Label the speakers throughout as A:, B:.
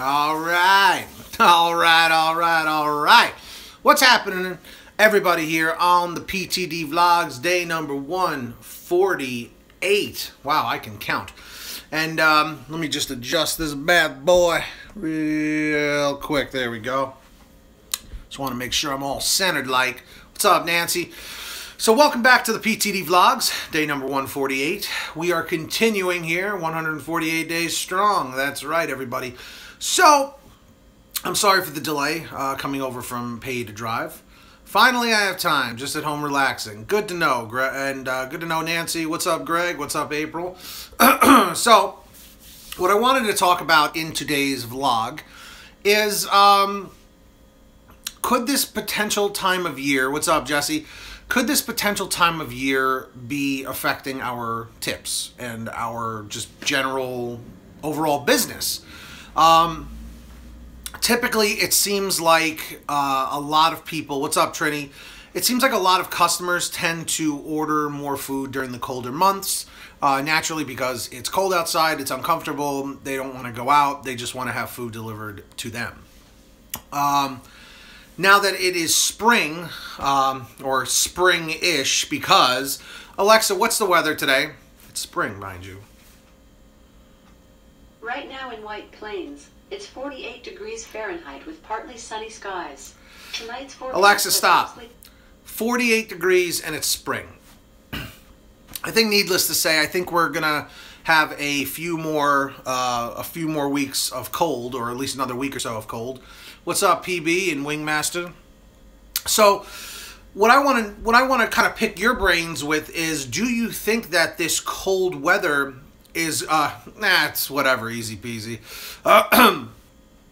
A: All right. All right, all right, all right. What's happening, everybody, here on the PTD Vlogs, day number 148. Wow, I can count. And let me just adjust this bad boy real quick. There we go. Just want to make sure I'm all centered like. What's up, Nancy? So welcome back to the PTD Vlogs, day number 148. We are continuing here, 148 days strong. That's right, everybody. So, I'm sorry for the delay coming over from pay to drive. Finally, I have time, just at home relaxing. Good to know, and good to know, Nancy. What's up, Greg? What's up, April? So, what I wanted to talk about in today's vlog is, could this potential time of year, what's up, Jesse? Could this potential time of year be affecting our tips and our just general overall business? Typically, it seems like a lot of people, what's up, Trini? It seems like a lot of customers tend to order more food during the colder months, naturally because it's cold outside, it's uncomfortable, they don't want to go out, they just want to have food delivered to them. Now that it is spring, or spring-ish, because, Alexa, what's the weather today? It's spring, mind you.
B: Right now in White Plains, it's 48 degrees Fahrenheit with partly sunny skies. Tonight's
A: Alexa, stop. 48 degrees and it's spring. I think, needless to say, I think we're gonna have a few more weeks of cold, or at least another week or so of cold. What's up, PB and Wingmaster? So, what I want to kind of pick your brains with is, do you think that this cold weather is it's whatever, easy peasy.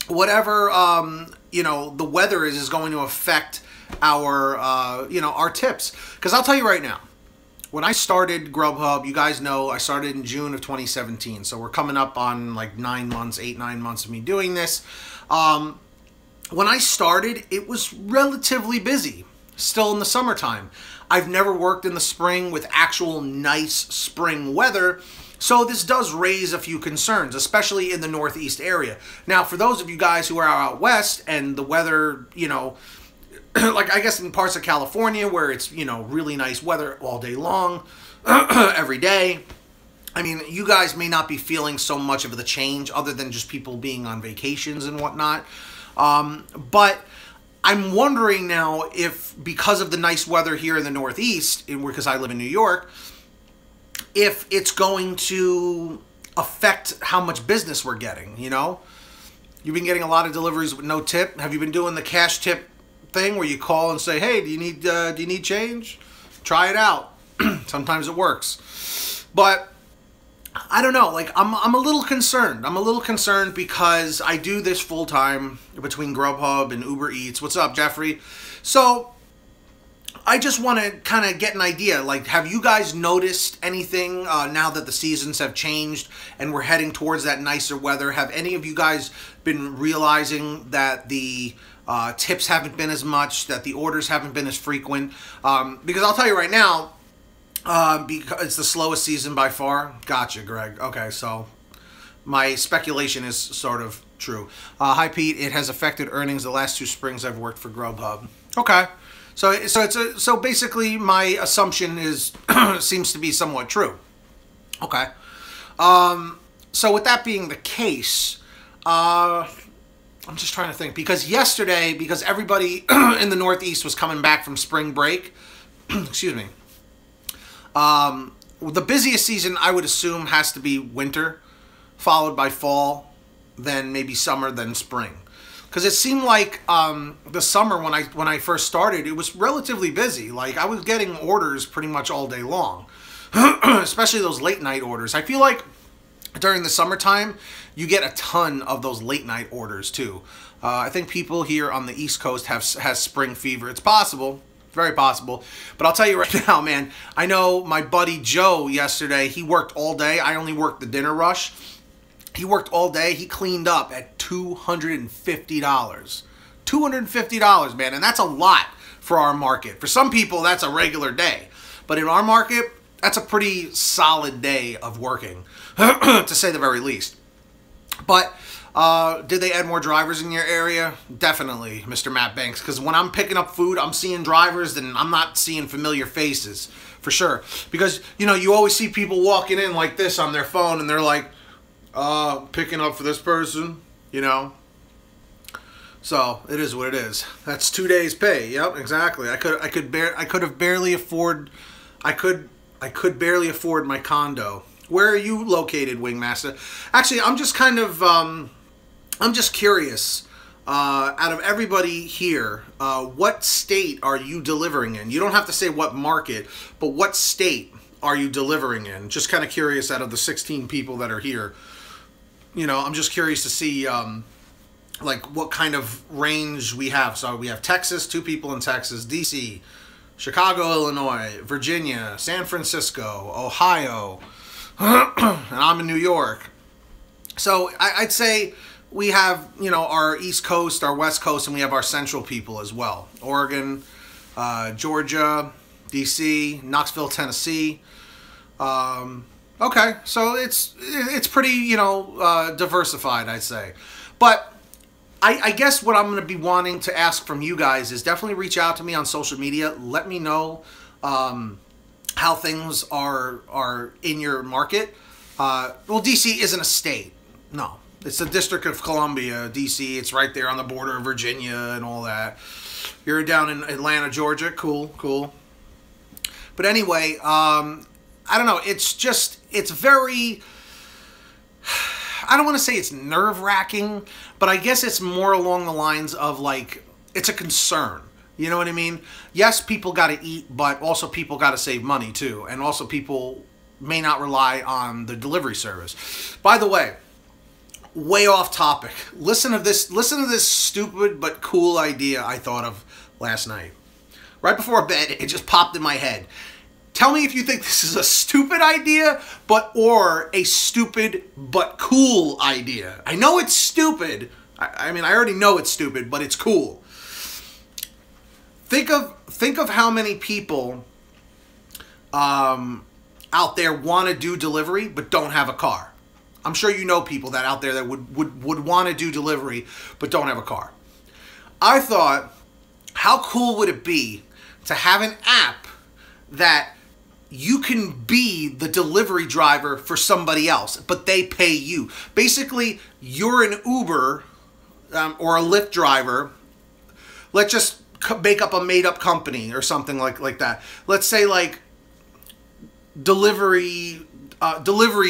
A: Whatever you know, the weather is going to affect our you know, our tips. Because I'll tell you right now, when I started Grubhub, you guys know I started in June of 2017. So we're coming up on like 9 months, 8-9 months of me doing this. When I started, it was relatively busy, still in the summertime. I've never worked in the spring with actual nice spring weather, so this does raise a few concerns, especially in the Northeast area. Now, for those of you guys who are out west and the weather, you know, like I guess in parts of California where it's, you know, really nice weather all day long, every day, I mean, you guys may not be feeling so much of the change other than just people being on vacations and whatnot. But I'm wondering now if, because of the nice weather here in the Northeast, because I live in New York, if it's going to affect how much business we're getting, you know? You've been getting a lot of deliveries with no tip. Have you been doing the cash tip thing where you call and say, hey, do you need change? Try it out. Sometimes it works. But I don't know, like, I'm a little concerned. I'm a little concerned because I do this full-time between Grubhub and Uber Eats. What's up, Jeffrey? So, I just want to kind of get an idea. Like, have you guys noticed anything now that the seasons have changed and we're heading towards that nicer weather? Have any of you guys been realizing that the tips haven't been as much, that the orders haven't been as frequent? Because I'll tell you right now, because it's the slowest season by far. Gotcha, Greg. Okay, so my speculation is sort of true. Hi, Pete. It has affected earnings the last 2 springs I've worked for Grubhub. Okay, so basically my assumption is seems to be somewhat true. Okay, so with that being the case, I'm just trying to think, because yesterday, because everybody in the Northeast was coming back from spring break, excuse me. The busiest season, I would assume, has to be winter, followed by fall, then maybe summer, then spring. Because it seemed like the summer, when I first started, it was relatively busy. Like, I was getting orders pretty much all day long, especially those late night orders. I feel like during the summertime, you get a ton of those late night orders too. I think people here on the East Coast has spring fever. It's possible. Very possible. But I'll tell you right now, man, I know my buddy Joe yesterday, he worked all day. I only worked the dinner rush. He worked all day. He cleaned up at $250. $250, man, and that's a lot for our market. For some people, that's a regular day. But in our market, that's a pretty solid day of working, to say the very least. But Did they add more drivers in your area? Definitely, Mr. Matt Banks. Because when I'm picking up food, I'm seeing drivers, and I'm not seeing familiar faces, for sure. Because, you know, you always see people walking in like this on their phone, and they're like, picking up for this person, you know. So it is what it is. That's 2 days' pay. Yep, exactly. I could barely afford my condo. Where are you located, Wingmaster? Actually, I'm just kind of I'm just curious. Out of everybody here, what state are you delivering in? You don't have to say what market, but what state are you delivering in? Just kind of curious. Out of the 16 people that are here, you know, I'm just curious to see. Like what kind of range we have. So we have Texas, 2 people in Texas, DC, Chicago, Illinois, Virginia, San Francisco, Ohio, and I'm in New York. So I'd say we have, you know, our East Coast, our West Coast, and we have our central people as well. Oregon, Georgia, DC, Knoxville, Tennessee. Okay, so it's pretty, you know, diversified, I'd say. But I guess what I'm going to be wanting to ask from you guys is definitely reach out to me on social media. Let me know how things are in your market. Well, DC isn't a state. No, it's the District of Columbia, DC. It's right there on the border of Virginia and all that. You're down in Atlanta, Georgia. Cool, cool. But anyway, I don't know. It's very... I don't want to say it's nerve-wracking, but I guess it's more along the lines of, like, it's a concern. You know what I mean? Yes, people got to eat, but also people got to save money, too. And also people may not rely on the delivery service. By the way, way off topic. Listen to this stupid but cool idea I thought of last night. Right before bed, it just popped in my head. Tell me if you think this is a stupid idea, or a stupid but cool idea. I know it's stupid. I mean, I already know it's stupid, but it's cool. Think of how many people out there want to do delivery but don't have a car. I'm sure you know people that out there that would want to do delivery but don't have a car. I thought, how cool would it be to have an app that you can be the delivery driver for somebody else, but they pay you. Basically, you're an Uber or a Lyft driver. Let's just make up a made-up company or something like that. Let's say like delivery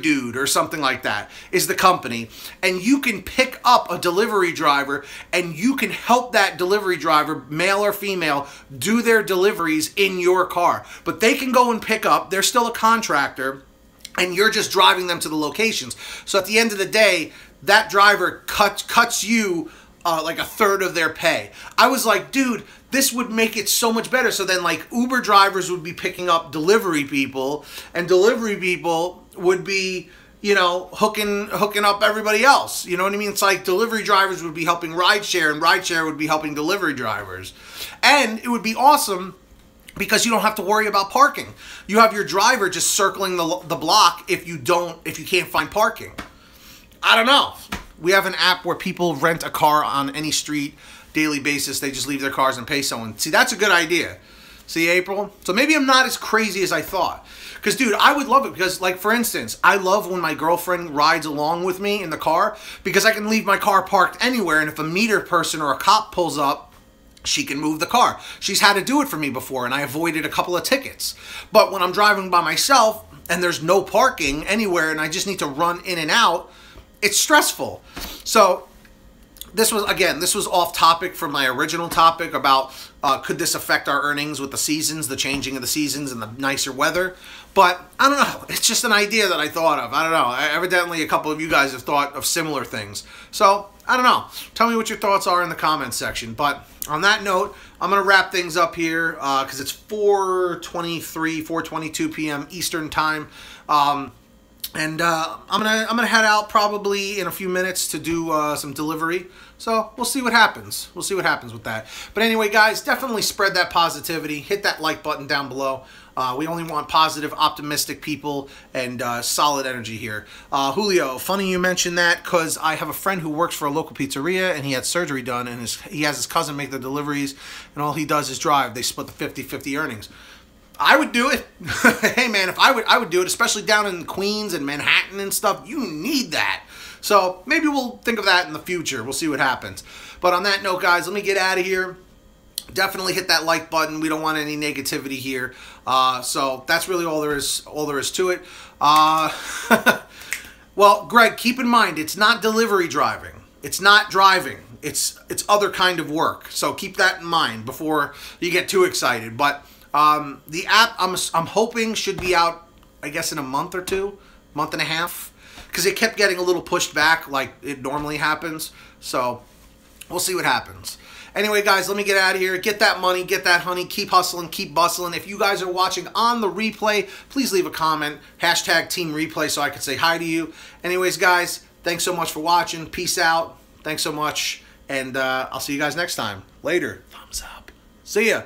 A: dude or something like that is the company, and you can pick up a delivery driver and you can help that delivery driver, male or female, do their deliveries in your car. But they can go and pick up, they're still a contractor, and you're just driving them to the locations. So at the end of the day, that driver cuts you like a third of their pay. I was like, dude, this would make it so much better. So then, like, Uber drivers would be picking up delivery people, and delivery people would be, you know, hooking up everybody else. You know what I mean? It's like delivery drivers would be helping rideshare, and rideshare would be helping delivery drivers. And it would be awesome because you don't have to worry about parking. You have your driver just circling the block if you can't find parking. I don't know. We have an app where people rent a car on any street, daily basis. They just leave their cars and pay someone. See, that's a good idea. See, April? So maybe I'm not as crazy as I thought. Because, dude, I would love it. Because, like, for instance, I love when my girlfriend rides along with me in the car, because I can leave my car parked anywhere, and if a meter person or a cop pulls up, she can move the car. She's had to do it for me before, and I avoided a couple of tickets. But when I'm driving by myself, and there's no parking anywhere, and I just need to run in and out, it's stressful. So this was off topic from my original topic about could this affect our earnings with the seasons, the changing of the seasons and the nicer weather. But I don't know. It's just an idea that I thought of. I don't know. Evidently, a couple of you guys have thought of similar things. So I don't know. Tell me what your thoughts are in the comments section. But on that note, I'm going to wrap things up here because it's 4:22 p.m. Eastern time. And I'm gonna head out probably in a few minutes to do some delivery. So we'll see what happens. We'll see what happens with that. But anyway, guys, definitely spread that positivity. Hit that like button down below. We only want positive, optimistic people and solid energy here. Julio, funny you mentioned that because I have a friend who works for a local pizzeria and he had surgery done and he has his cousin make the deliveries and all he does is drive. They split the 50-50 earnings. I would do it. Hey man, if I would do it, especially down in Queens and Manhattan and stuff. You need that. So maybe we'll think of that in the future. We'll see what happens. But on that note, guys, let me get out of here. Definitely hit that like button. We don't want any negativity here. So that's really all there is to it. Well, Greg, keep in mind, it's not delivery driving. It's not driving. It's other kind of work. So keep that in mind before you get too excited. But the app, I'm hoping, should be out, I guess, in a month or two, month and a half, because it kept getting a little pushed back like it normally happens. So we'll see what happens. Anyway, guys, let me get out of here. Get that money, get that honey, keep hustling, keep bustling. If you guys are watching on the replay, please leave a comment, hashtag Team Replay, so I can say hi to you. Anyways, guys, thanks so much for watching. Peace out. Thanks so much, and I'll see you guys next time. Later. Thumbs up. See ya.